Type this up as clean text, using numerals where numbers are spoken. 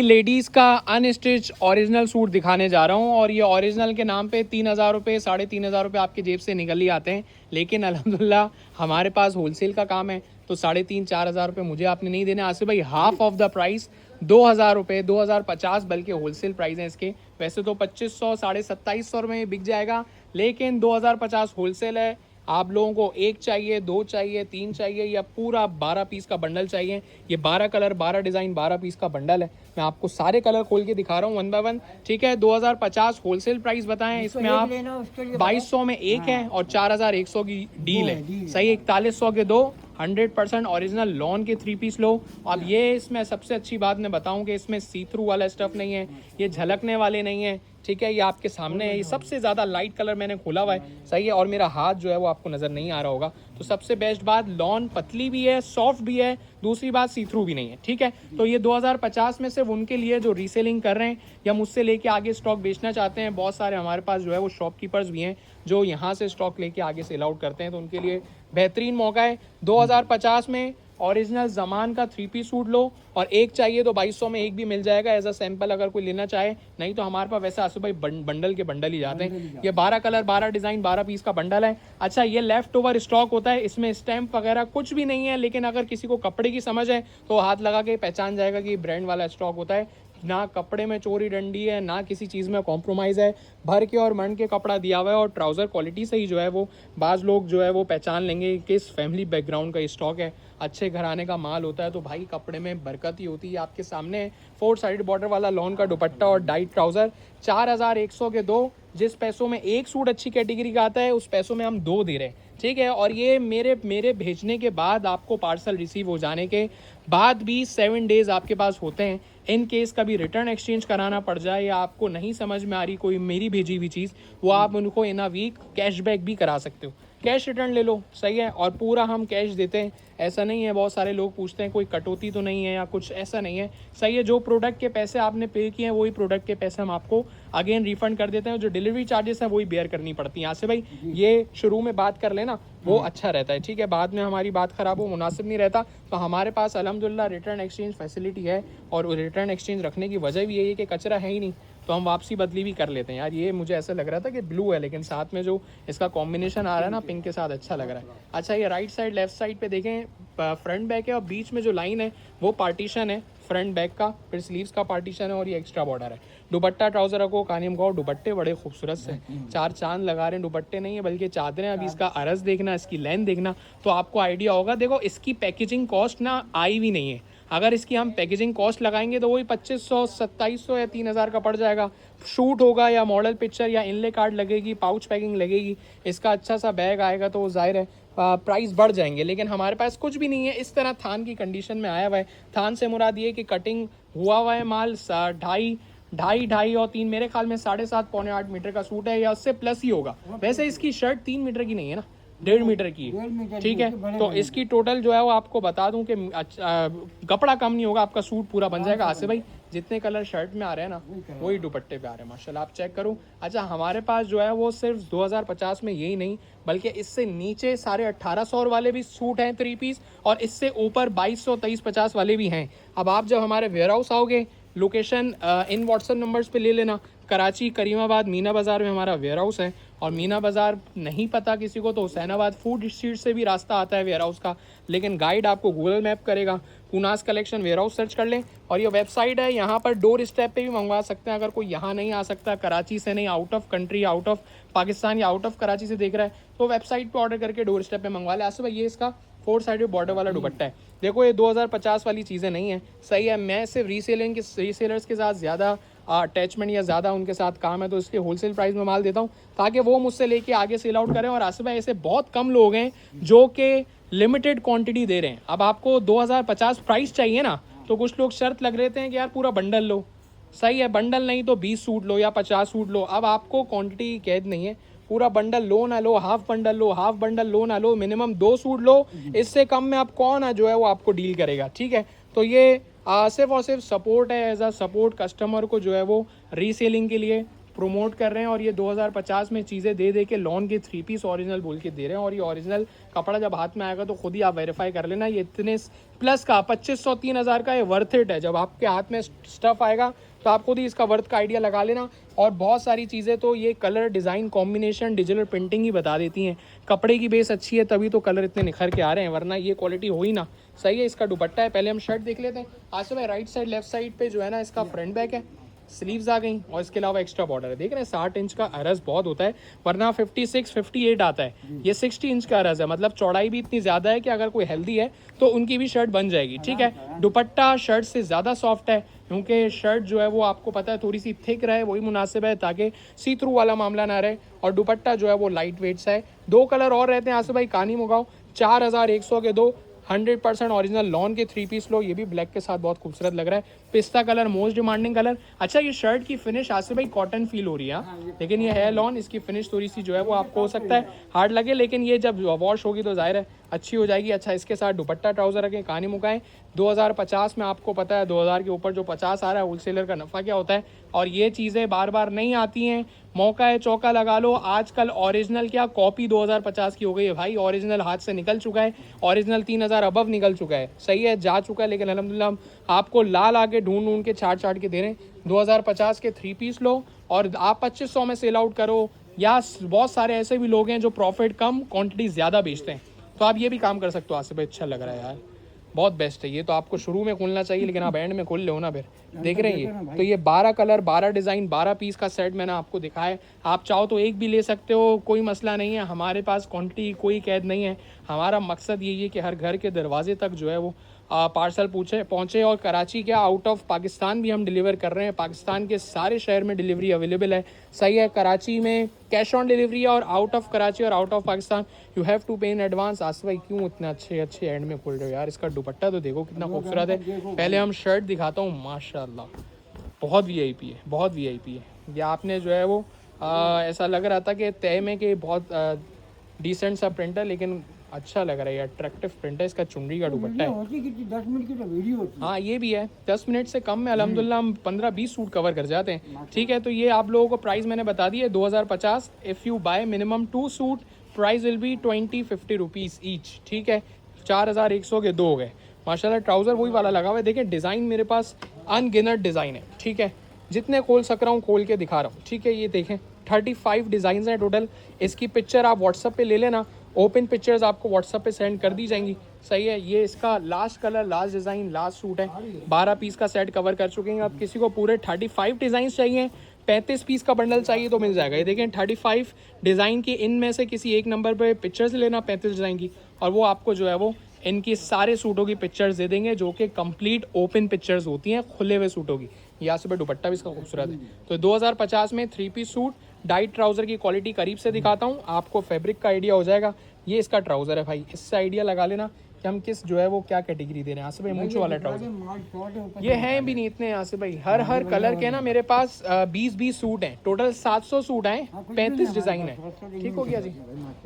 Ladies का unstitch original suit दिखाने जा रहा हूँ और ये ओरिजिनल के नाम पे 3,000 रुपये 3,500 रुपये आपकी जेब से निकल ही आते हैं। लेकिन अल्हम्दुलिल्लाह हमारे पास होलसेल का काम है, तो 3,500-4,000 रुपये मुझे आपने नहीं देने। आसिफ भाई हाफ ऑफ द प्राइस 2,000 रुपये 2,050 बल्कि होलसेल प्राइस है इसके। वैसे तो 2,500 2,700 रुपये में बिक जाएगा, लेकिन 2,050 होलसेल है। आप लोगों को एक चाहिए, दो चाहिए, तीन चाहिए या पूरा 12 पीस का बंडल चाहिए। ये 12 कलर 12 डिज़ाइन 12 पीस का बंडल है। मैं आपको सारे कलर खोल के दिखा रहा हूँ वन बाय वन, ठीक है। 2,050 होलसेल प्राइस बताएं, इसमें आप 2,200 में एक है और 4,100 की डील है। सही, 4,100 के दो, 100% ओरिजिनल लॉन के 3 पीस लो। अब ये इसमें सबसे अच्छी बात मैं बताऊं कि इसमें सी थ्रू वाला स्टफ नहीं है, ये झलकने वाले नहीं है, ठीक है। ये आपके सामने है, ये सबसे ज़्यादा लाइट कलर मैंने खोला हुआ है, सही है। और मेरा हाथ जो है वो आपको नज़र नहीं आ रहा होगा। तो सबसे बेस्ट बात, लॉन पतली भी है, सॉफ्ट भी है, दूसरी बात सी थ्रू भी नहीं है, ठीक है। तो ये 2,050 में सिर्फ उनके लिए जो रीसेलिंग कर रहे हैं या मुझसे लेके आगे स्टॉक बेचना चाहते हैं। बहुत सारे हमारे पास जो है वो शॉपकीपर्स भी हैं जो यहाँ से स्टॉक लेके आगे सेल आउट करते हैं, तो उनके लिए बेहतरीन मौका है। 2,050 में ओरिजिनल जमान का 3 पीस सूट लो और एक चाहिए तो 2,200 में एक भी मिल जाएगा एज अ सैंपल, अगर कोई लेना चाहे। नहीं तो हमारे पास वैसे आसू भाई बंडल के बंडल ही जाते हैं। ये 12 कलर 12 डिज़ाइन 12 पीस का बंडल है। अच्छा, ये लेफ्ट ओवर स्टॉक होता है, इसमें स्टैंप वगैरह कुछ भी नहीं है, लेकिन अगर किसी को कपड़े की समझ है तो हाथ लगा के पहचान जाएगा कि ब्रांड वाला स्टॉक होता है। ना कपड़े में चोरी डंडी है, ना किसी चीज़ में कॉम्प्रोमाइज़ है, भर के और मन के कपड़ा दिया हुआ है। और ट्राउज़र क्वालिटी से ही जो है वो बाज़ लोग जो है वो पहचान लेंगे कि किस फैमिली बैकग्राउंड का स्टॉक है, अच्छे घराने का माल होता है। तो भाई कपड़े में बरकत ही होती है। आपके सामने 4 साइड बॉर्डर वाला लॉन का दुपट्टा और डाइट ट्राउज़र 4,100 के दो। जिस पैसों में एक सूट अच्छी कैटेगरी का आता है उस पैसों में हम दो दे रहे हैं, ठीक है। और ये मेरे भेजने के बाद आपको पार्सल रिसीव हो जाने के बाद भी 7 डेज़ आपके पास होते हैं। इन केस कभी रिटर्न एक्सचेंज कराना पड़ जाए या आपको नहीं समझ में आ रही कोई मेरी भेजी हुई चीज़, वो आप उनको इन अ वीक कैशबैक भी करा सकते हो, कैश रिटर्न ले लो, सही है। और पूरा हम कैश देते हैं, ऐसा नहीं है। बहुत सारे लोग पूछते हैं कोई कटौती तो नहीं है या कुछ, ऐसा नहीं है, सही है। जो प्रोडक्ट के पैसे आपने पे किए हैं वही प्रोडक्ट के पैसे हम आपको अगेन रिफंड कर देते हैं। जो डिलीवरी चार्जेस हैं वही बेयर करनी पड़ती हैं। यहाँ से भाई ये शुरू में बात कर लेना, वो अच्छा रहता है, ठीक है। बाद में हमारी बात ख़राब हो, मुनासिब नहीं रहता। तो हमारे पास अल्हम्दुलिल्लाह रिटर्न एक्सचेंज फैसिलिटी है और रिटर्न एक्सचेंज रखने की वजह भी यही है कि कचरा है ही नहीं, तो हम वापसी बदली भी कर लेते हैं। यार ये मुझे ऐसा लग रहा था कि ब्लू है, लेकिन साथ में जो इसका कॉम्बिनेशन आ रहा है ना पिंक के साथ, अच्छा लग रहा है। अच्छा, ये राइट साइड लेफ्ट साइड पे देखें, फ्रंट बैक है और बीच में जो लाइन है वो पार्टीशन है फ्रंट बैक का, फिर स्लीव्स का पार्टीशन है और ये एक्स्ट्रा बॉर्डर है। दुपट्टा ट्राउजर को कानिम गाओ, दुपट्टे बड़े खूबसूरत से चार चांद लगा रहे हैं। दुपट्टे नहीं है बल्कि चादरें। अभी इसका अरज देखना, इसकी लेंथ देखना तो आपको आइडिया होगा। देखो इसकी पैकेजिंग कॉस्ट ना आई भी नहीं है। अगर इसकी हम पैकेजिंग कॉस्ट लगाएंगे तो वही 2,500 2,700 या 3,000 का पड़ जाएगा। शूट होगा या मॉडल पिक्चर या इनले कार्ड लगेगी, पाउच पैकिंग लगेगी, इसका अच्छा सा बैग आएगा तो जाहिर है प्राइस बढ़ जाएंगे। लेकिन हमारे पास कुछ भी नहीं है, इस तरह थान की कंडीशन में आया हुआ है। थान से मुराद ये कि कटिंग हुआ है माल 2.5 और 3, मेरे ख्याल में 7.5 पौने 8 मीटर का सूट है या उससे प्लस ही होगा। वैसे इसकी शर्ट 3 मीटर की नहीं है ना, 1.5 मीटर की है, ठीक है। तो इसकी टोटल जो है वो आपको बता दूं कि कपड़ा कम नहीं होगा, आपका सूट पूरा बन जाएगा। आसिफ भाई जितने कलर शर्ट में आ रहे हैं ना वही दुपट्टे पे आ रहे हैं, माशाल्लाह आप चेक करो। अच्छा, हमारे पास जो है वो सिर्फ 2,050 में यही नहीं बल्कि इससे नीचे 1,850 वाले भी सूट हैं 3 पीस, और इससे ऊपर 2,200 2,350 वाले भी हैं। अब आप जब हमारे वेयर हाउस आओगे, लोकेशन इन व्हाट्सएप नंबर्स पे ले लेना। कराची करीमाबाद मीना बाज़ार में हमारा वेयर हाउस है, और मीना बाज़ार नहीं पता किसी को तो हुसैनाबाद फूड स्ट्रीट से भी रास्ता आता है वेयर हाउस का, लेकिन गाइड आपको गूगल मैप करेगा। Kunas collection ware house search कर लें और ये वेबसाइट है, यहाँ पर डोर स्टेप पे भी मंगवा सकते हैं। अगर कोई यहाँ नहीं आ सकता, कराची से नहीं, out of country, out of Pakistan या आउट ऑफ कराची से देख रहा है, तो वेबसाइट पे ऑर्डर करके डोर स्टेप पे मंगवा ले। आसिफ भाई ये इसका 4 साइड बॉर्डर वाला दुपट्टा है। देखो ये 2,050 वाली चीज़ें नहीं है, सही है। मैं सिर्फ रीसेलर्स के साथ ज़्यादा अटैचमेंट या ज़्यादा उनके साथ काम है, तो इसलिए होलसेल प्राइस में माल देता हूँ ताकि वो मुझसे लेके आगे सेल आउट करें। और आसिफ भाई ऐसे बहुत कम लोग हैं जो कि लिमिटेड क्वांटिटी दे रहे हैं। अब आपको 2,050 प्राइस चाहिए ना, तो कुछ लोग शर्त लग रहे थे कि यार पूरा बंडल लो, सही है। बंडल नहीं तो 20 सूट लो या 50 सूट लो। अब आपको क्वांटिटी की कैद नहीं है, पूरा बंडल लो ना लो, हाफ बंडल लो, हाफ बंडल लो ना लो, मिनिमम 2 सूट लो। इससे कम में आप कौन है जो है वो आपको डील करेगा, ठीक है। तो ये सिर्फ और सिर्फ सपोर्ट है, एज अ सपोर्ट कस्टमर को जो है वो रीसेलिंग के लिए, प्रमोट कर रहे हैं और ये 2050 में चीज़ें दे दे के लॉन के 3 पीस ओरिजिनल बोल के दे रहे हैं। और ये ओरिजिनल कपड़ा जब हाथ में आएगा तो खुद ही आप वेरीफाई कर लेना, ये इतने प्लस का 2500 3000 का ये वर्थ इट है। जब आपके हाथ में स्टफ़ आएगा तो आप खुद ही इसका वर्थ का आइडिया लगा लेना। और बहुत सारी चीज़ें तो ये colour design combination digital printing ही बता देती हैं। कपड़े की बेस अच्छी है तभी तो कलर इतने निखर के आ रहे हैं, वरना ये क्वालिटी हो ही ना। सही है। इसका दुपट्टा है, पहले हम शर्ट देख लेते हैं। आसिफ भाई राइट साइड लेफ्ट साइड पे जो है ना इसका फ्रंट बैक है, स्लीव्स आ गई और इसके अलावा एक्स्ट्रा बॉर्डर है। देख रहे हैं 60 इंच का अरज बहुत होता है, वरना 56 58 आता है, ये 60 इंच का अरज है। मतलब चौड़ाई भी इतनी ज़्यादा है कि अगर कोई हेल्दी है तो उनकी भी शर्ट बन जाएगी। ठीक है। दुपट्टा शर्ट से ज़्यादा सॉफ्ट है क्योंकि शर्ट जो है वो आपको पता है थोड़ी सी थिक रहे, वही मुनासिब है ताकि सी थ्रू वाला मामला ना रहे। और दुपट्टा जो है वो लाइट वेट सा है। 2 कलर और रहते हैं आसिफ भाई, कानी मुगाओ 4100 के 2 100% ओरिजिनल लॉन के 3 पीस लो। ये भी ब्लैक के साथ बहुत खूबसूरत लग रहा है। पिस्ता कलर मोस्ट डिमांडिंग कलर। अच्छा ये शर्ट की फिनिश आसिफ भाई कॉटन फील हो रही है, लेकिन ये है लॉन, इसकी फिनिश थोड़ी सी जो है वो आपको हो सकता है हार्ड लगे, लेकिन ये जब वॉश होगी तो जाहिर है अच्छी हो जाएगी। अच्छा इसके साथ दुपट्टा ट्राउजर रखें, कहानी मुकाएं। 2050 में आपको पता है 2000 के ऊपर जो 50 आ रहा है, होलसेलर का नफ़ा क्या होता है। और ये चीज़ें बार बार नहीं आती हैं, मौका है चौका लगा लो। आजकल ओरिजिनल क्या कॉपी 2050 की हो गई है भाई, ओरिजिनल हाथ से निकल चुका है, ओरिजिनल 3000 अबव निकल चुका है। सही है, जा चुका है, लेकिन अल्हम्दुलिल्लाह हम आपको ला ला के ढूंढ के छाट के दे रहे हैं। 2050 के 3 पीस लो और आप 2500 में सेल आउट करो। या बहुत सारे ऐसे भी लोग हैं जो प्रॉफिट कम क्वांटिटी ज़्यादा बेचते हैं, तो आप ये भी काम कर सकते हो। आसिफ भाई अच्छा लग रहा है यार, बहुत बेस्ट है ये। तो आपको शुरू में खोलना चाहिए लेकिन आप एंड में खोल ले हो ना, फिर देख रहे हैं ये। तो ये 12 कलर 12 डिज़ाइन 12 पीस का सेट मैंने आपको दिखाया है। आप चाहो तो एक भी ले सकते हो, कोई मसला नहीं है। हमारे पास क्वांटिटी कोई कैद नहीं है। हमारा मकसद यही है कि हर घर के दरवाजे तक जो है वो पार्सल पहुँचे। और कराची क्या आउट ऑफ पाकिस्तान भी हम डिलीवर कर रहे हैं। पाकिस्तान के सारे शहर में डिलीवरी अवेलेबल है। सही है। कराची में कैश ऑन डिलीवरी है और आउट ऑफ कराची और out of Pakistan you have to pay in advance. Asif भाई क्यों इतने अच्छे एंड में खोल रहे हो यार। इसका दुपट्टा तो देखो कितना खूबसूरत है। पहले हम शर्ट दिखाता हूँ, माशाल्लाह बहुत वीआईपी है, बहुत वीआईपी है। ये आपने जो है वो ऐसा लग रहा था कि तय में कि बहुत डिसेंट सा प्रिंट है, लेकिन अच्छा लग रहा है, अट्रैक्टिव प्रिंट है। इसका चुनरी का दुपट्टा है। 10 मिनट की तो वीडियो होती है। हाँ ये भी है, 10 मिनट से कम में अल्हम्दुलिल्लाह हम 15-20 सूट कवर कर जाते हैं। ठीक है। तो ये आप लोगों को प्राइस मैंने बता दी है 2050। If you bye minimum 2 suit price will be 20-50 rupees each. ठीक है। 4100 के 2 हो गए। माशाल्लाह ट्राउज़र वही वाला लगा हुआ है। देखिए डिज़ाइन मेरे पास अनगिनत डिज़ाइन है। ठीक है। जितने खोल सक रहा हूँ खोल के दिखा रहा हूँ। ठीक है। ये देखें 35 डिज़ाइन हैं टोटल। इसकी पिक्चर आप व्हाट्सएप पे ले लेना, ओपन पिक्चर्स आपको व्हाट्सएप पे सेंड कर दी जाएंगी। सही है। ये इसका last colour last design last suit है। 12 पीस का सेट कवर कर चुके हैं। अब किसी को पूरे 35 डिज़ाइन चाहिए, 35 पीस का बंडल चाहिए तो मिल जाएगा। ये देखें 35 डिज़ाइन की, इनमें से किसी एक नंबर पे पिक्चर्स लेना 35 डिज़ाइन की, और वो आपको जो है वो इनकी सारे सूटों की पिक्चर्स दे देंगे जो कि कंप्लीट ओपन पिक्चर्स होती हैं, खुले हुए सूटों की। यहाँ से दुपट्टा भी इसका खूबसूरत है। तो 2050 में 3 पीस सूट डाइट ट्राउज़र की क्वालिटी करीब से दिखाता हूँ, आपको फैब्रिक का आइडिया हो जाएगा। ये इसका ट्राउज़र है भाई, इससे आइडिया लगा लेना कि हम किस जो है वो क्या कैटेगरी दे रहे हैं। आसिफ भाई मूंछों वाला ट्राउज़र ये हैं भी नहीं इतने आसिफ भाई, हर कलर के ना मेरे पास 20-20 सूट हैं, टोटल 700 सूट हैं, 35 डिज़ाइन है। ठीक हो गया जी।